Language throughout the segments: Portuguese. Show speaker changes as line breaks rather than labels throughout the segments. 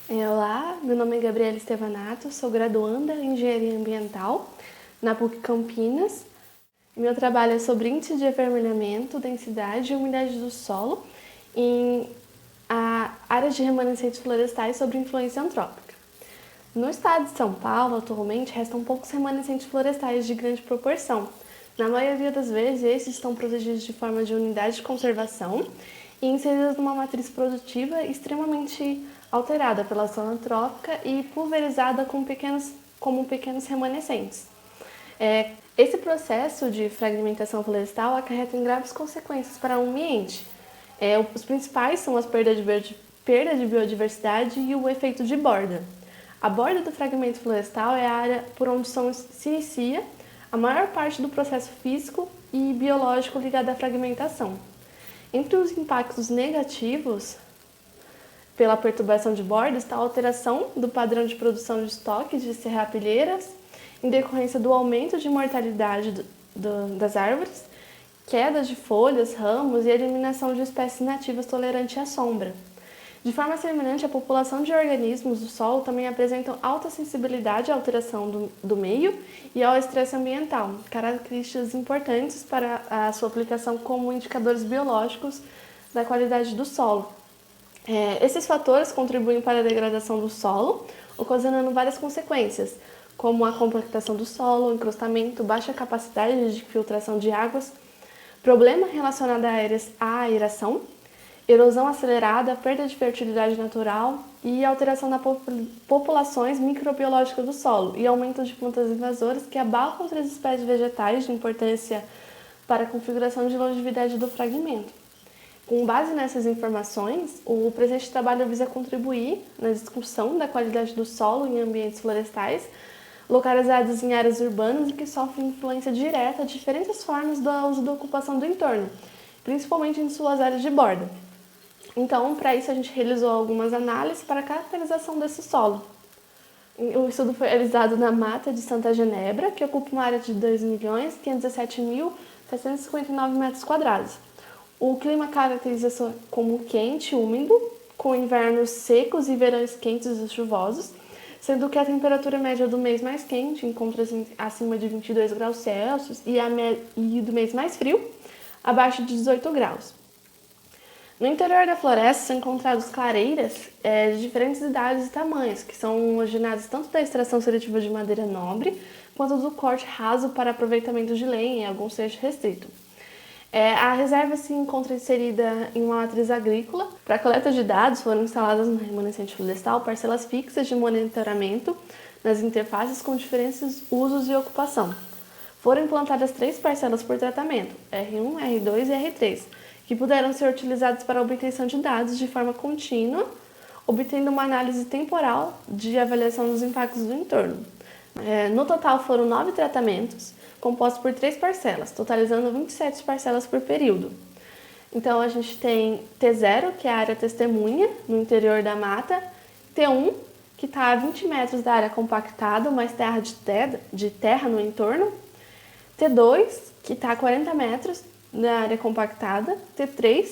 Olá, meu nome é Gabriela Estevanato, sou graduanda em Engenharia Ambiental na PUC Campinas. Meu trabalho é sobre índice de avermelhamento, densidade e umidade do solo em áreas de remanescentes florestais sobre influência antrópica. No estado de São Paulo, atualmente, restam poucos remanescentes florestais de grande proporção. Na maioria das vezes, esses estão protegidos de forma de unidade de conservação e inseridos numa matriz produtiva extremamente alterada pela ação antrópica e pulverizada como pequenos remanescentes. Esse processo de fragmentação florestal acarreta em graves consequências para o ambiente. Os principais são as perdas de biodiversidade e o efeito de borda. A borda do fragmento florestal é a área por onde se inicia a maior parte do processo físico e biológico ligado à fragmentação. Entre os impactos negativos pela perturbação de borda está a alteração do padrão de produção de estoques de serrapilheiras, em decorrência do aumento de mortalidade das árvores, quedas de folhas, ramos e eliminação de espécies nativas tolerantes à sombra. De forma semelhante, a população de organismos do solo também apresentam alta sensibilidade à alteração do meio e ao estresse ambiental, características importantes para a sua aplicação como indicadores biológicos da qualidade do solo. Esses fatores contribuem para a degradação do solo, ocasionando várias consequências, como a compactação do solo, encrustamento, baixa capacidade de filtração de águas, problema relacionado à aeração, erosão acelerada, perda de fertilidade natural e alteração das populações microbiológicas do solo e aumento de plantas invasoras que abalam outras espécies vegetais de importância para a configuração de longevidade do fragmento. Com base nessas informações, o presente trabalho visa contribuir na discussão da qualidade do solo em ambientes florestais, localizados em áreas urbanas e que sofrem influência direta de diferentes formas do uso da ocupação do entorno, principalmente em suas áreas de borda. Então, para isso, a gente realizou algumas análises para a caracterização desse solo. O estudo foi realizado na Mata de Santa Genebra, que ocupa uma área de 2.517.759 metros quadrados. O clima caracteriza-se como quente e úmido, com invernos secos e verões quentes e chuvosos, sendo que a temperatura média do mês mais quente encontra-se acima de 22 graus Celsius e do mês mais frio, abaixo de 18 graus. No interior da floresta são encontradas clareiras de diferentes idades e tamanhos, que são originadas tanto da extração seletiva de madeira nobre, quanto do corte raso para aproveitamento de lenha em alguns trechos restritos. A reserva se encontra inserida em uma matriz agrícola. Para a coleta de dados, foram instaladas no remanescente florestal parcelas fixas de monitoramento nas interfaces com diferentes usos e ocupação. Foram implantadas 3 parcelas por tratamento, R1, R2 e R3, que puderam ser utilizados para a obtenção de dados de forma contínua, obtendo uma análise temporal de avaliação dos impactos do entorno. No total foram 9 tratamentos, compostos por 3 parcelas, totalizando 27 parcelas por período. Então a gente tem T0, que é a área testemunha, no interior da mata, T1, que está a 20 metros da área compactada, mais terra de terra no entorno, T2, que está a 40 metros da área compactada, T3,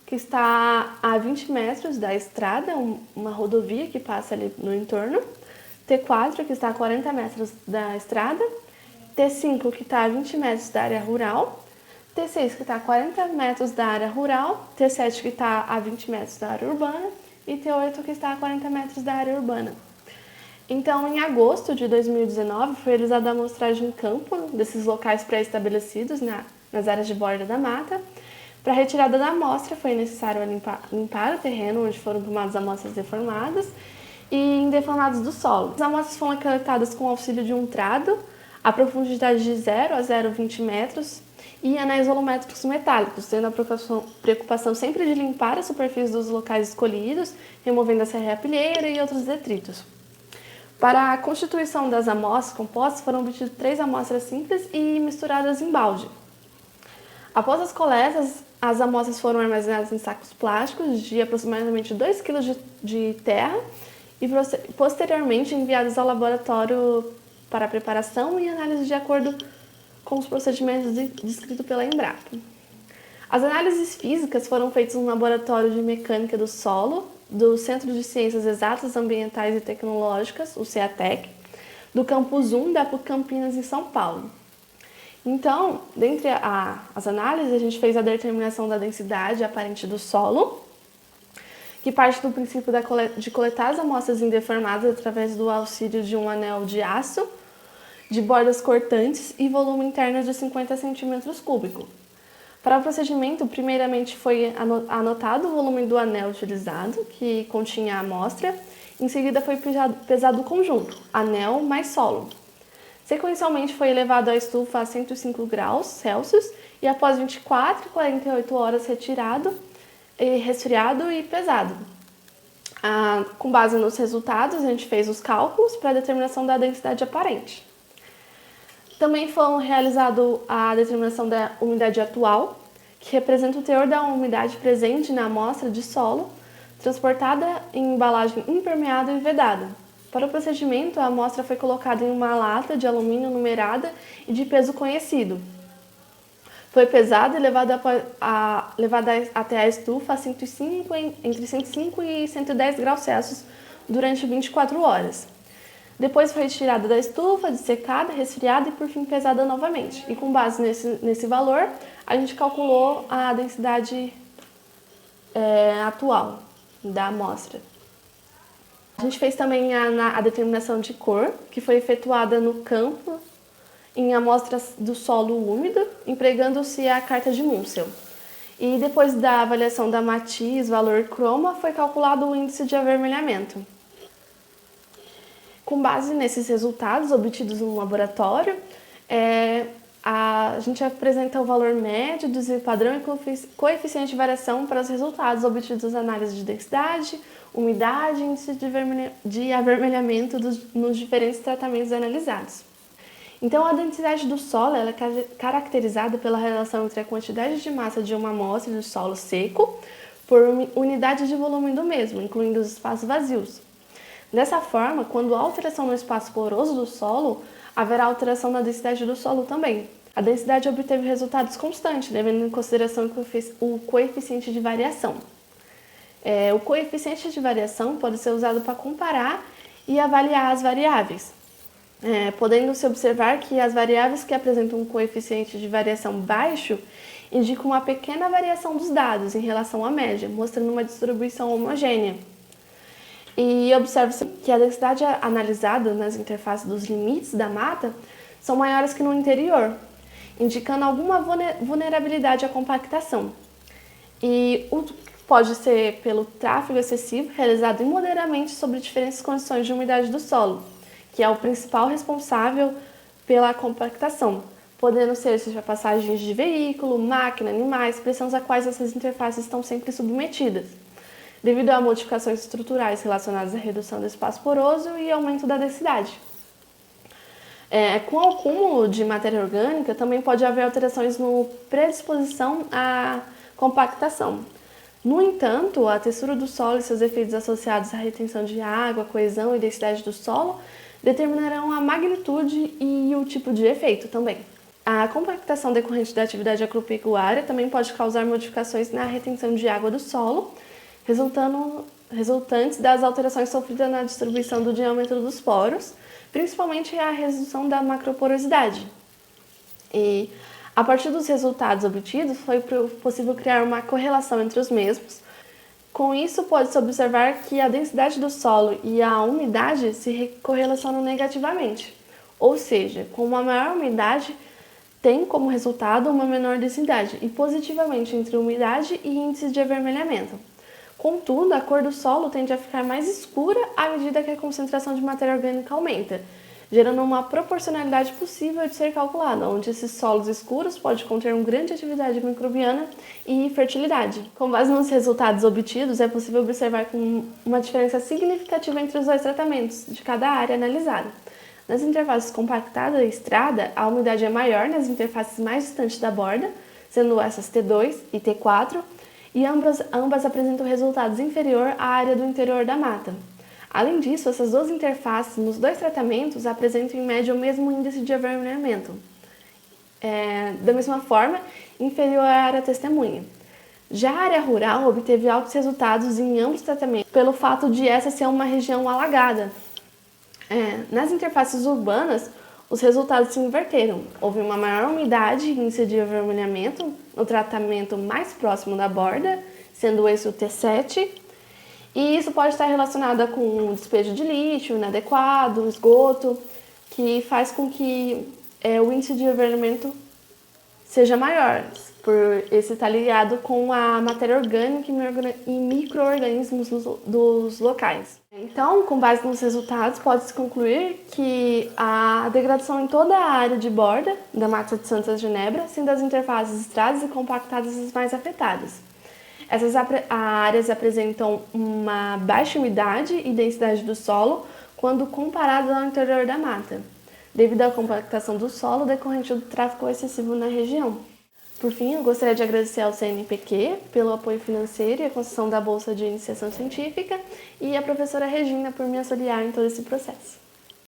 que está a 20 metros da estrada, uma rodovia que passa ali no entorno, T4, que está a 40 metros da estrada, T5, que está a 20 metros da área rural, T6, que está a 40 metros da área rural, T7, que está a 20 metros da área urbana e T8, que está a 40 metros da área urbana. Então, em agosto de 2019, foi realizada a amostragem em campo desses locais pré-estabelecidos nas áreas de borda da mata. Para a retirada da amostra, foi necessário limpar o terreno onde foram tomadas amostras deformadas e indeformadas do solo. As amostras foram coletadas com o auxílio de um trado, a profundidade de 0 a 0,20 metros e analisolométricos metálicos, tendo a preocupação sempre de limpar a superfície dos locais escolhidos, removendo a serrapilheira e outros detritos. Para a constituição das amostras compostas, foram obtidas 3 amostras simples e misturadas em balde. Após as coletas, as amostras foram armazenadas em sacos plásticos de aproximadamente 2 kg de terra e posteriormente enviadas ao laboratório para preparação e análise de acordo com os procedimentos descritos pela Embrapa. As análises físicas foram feitas no laboratório de mecânica do solo do Centro de Ciências Exatas, Ambientais e Tecnológicas, o CEATEC, do Campus 1 da PUC Campinas, em São Paulo. Então, dentre as análises, a gente fez a determinação da densidade aparente do solo, que parte do princípio de coletar as amostras indeformadas através do auxílio de um anel de aço, de bordas cortantes e volume interno de 50 centímetros cúbicos. Para o procedimento, primeiramente foi anotado o volume do anel utilizado, que continha a amostra. Em seguida foi pesado o conjunto, anel mais solo. Sequencialmente foi elevado à estufa a 105 graus Celsius e após 24 e 48 horas retirado, resfriado e pesado. Com base nos resultados, a gente fez os cálculos para a determinação da densidade aparente. Também foi realizada a determinação da umidade atual, que representa o teor da umidade presente na amostra de solo, transportada em embalagem impermeável e vedada. Para o procedimento, a amostra foi colocada em uma lata de alumínio numerada e de peso conhecido. Foi pesada e levada até a estufa a entre 105 e 110 graus Celsius durante 24 horas. Depois foi retirada da estufa, dessecada, resfriada e por fim pesada novamente. E com base nesse valor, a gente calculou a densidade atual da amostra. A gente fez também a determinação de cor, que foi efetuada no campo em amostras do solo úmido, empregando-se a carta de Munsell. E depois da avaliação da matiz, valor croma, foi calculado o índice de avermelhamento. Com base nesses resultados obtidos no laboratório, a gente apresenta o valor médio, desvio padrão e coeficiente de variação para os resultados obtidos na análise de densidade, umidade e índice de avermelhamento nos diferentes tratamentos analisados. Então, a densidade do solo ela é caracterizada pela relação entre a quantidade de massa de uma amostra de solo seco por unidade de volume do mesmo, incluindo os espaços vazios. Dessa forma, quando há alteração no espaço poroso do solo, haverá alteração na densidade do solo também. A densidade obteve resultados constantes, levando em consideração o coeficiente de variação. O coeficiente de variação pode ser usado para comparar e avaliar as variáveis, podendo-se observar que as variáveis que apresentam um coeficiente de variação baixo indicam uma pequena variação dos dados em relação à média, mostrando uma distribuição homogênea. E observa-se que a densidade analisada nas interfaces dos limites da mata são maiores que no interior, indicando alguma vulnerabilidade à compactação. E pode ser pelo tráfego excessivo realizado imoderadamente sobre diferentes condições de umidade do solo, que é o principal responsável pela compactação, podendo ser seja passagens de veículo, máquina, animais, pressões a quais essas interfaces estão sempre submetidas, devido a modificações estruturais relacionadas à redução do espaço poroso e aumento da densidade. Com o acúmulo de matéria orgânica, também pode haver alterações no predisposição à compactação. No entanto, a textura do solo e seus efeitos associados à retenção de água, coesão e densidade do solo determinarão a magnitude e o tipo de efeito também. A compactação decorrente da atividade agropecuária também pode causar modificações na retenção de água do solo, resultantes das alterações sofridas na distribuição do diâmetro dos poros, principalmente a redução da macroporosidade. E, a partir dos resultados obtidos, foi possível criar uma correlação entre os mesmos. Com isso, pode-se observar que a densidade do solo e a umidade se correlacionam negativamente, ou seja, com uma maior umidade tem como resultado uma menor densidade, e positivamente entre umidade e índice de avermelhamento. Contudo, a cor do solo tende a ficar mais escura à medida que a concentração de matéria orgânica aumenta, gerando uma proporcionalidade possível de ser calculada, onde esses solos escuros podem conter uma grande atividade microbiana e fertilidade. Com base nos resultados obtidos, é possível observar uma diferença significativa entre os dois tratamentos de cada área analisada. Nas interfaces compactada e estrada, a umidade é maior nas interfaces mais distantes da borda, sendo essas T2 e T4, e ambas apresentam resultados inferior à área do interior da mata. Além disso, essas duas interfaces nos dois tratamentos apresentam em média o mesmo índice de avermelhamento. Da mesma forma, inferior à área testemunha. Já a área rural obteve altos resultados em ambos os tratamentos, pelo fato de essa ser uma região alagada. Nas interfaces urbanas, os resultados se inverteram. Houve uma maior umidade e índice de avermelhamento no tratamento mais próximo da borda, sendo esse o T7, e isso pode estar relacionado com o despejo de lixo inadequado, esgoto, que faz com que o índice de avermelhamento seja maior, por esse estar ligado com a matéria orgânica e micro-organismos dos locais. Então, com base nos resultados, pode-se concluir que a degradação em toda a área de borda da Mata de Santa Genebra, sendo as interfaces estradas e compactadas as mais afetadas. Essas áreas apresentam uma baixa umidade e densidade do solo quando comparadas ao interior da mata, devido à compactação do solo decorrente do tráfego excessivo na região. Por fim, eu gostaria de agradecer ao CNPq pelo apoio financeiro e a concessão da Bolsa de Iniciação Científica e à professora Regina por me auxiliar em todo esse processo.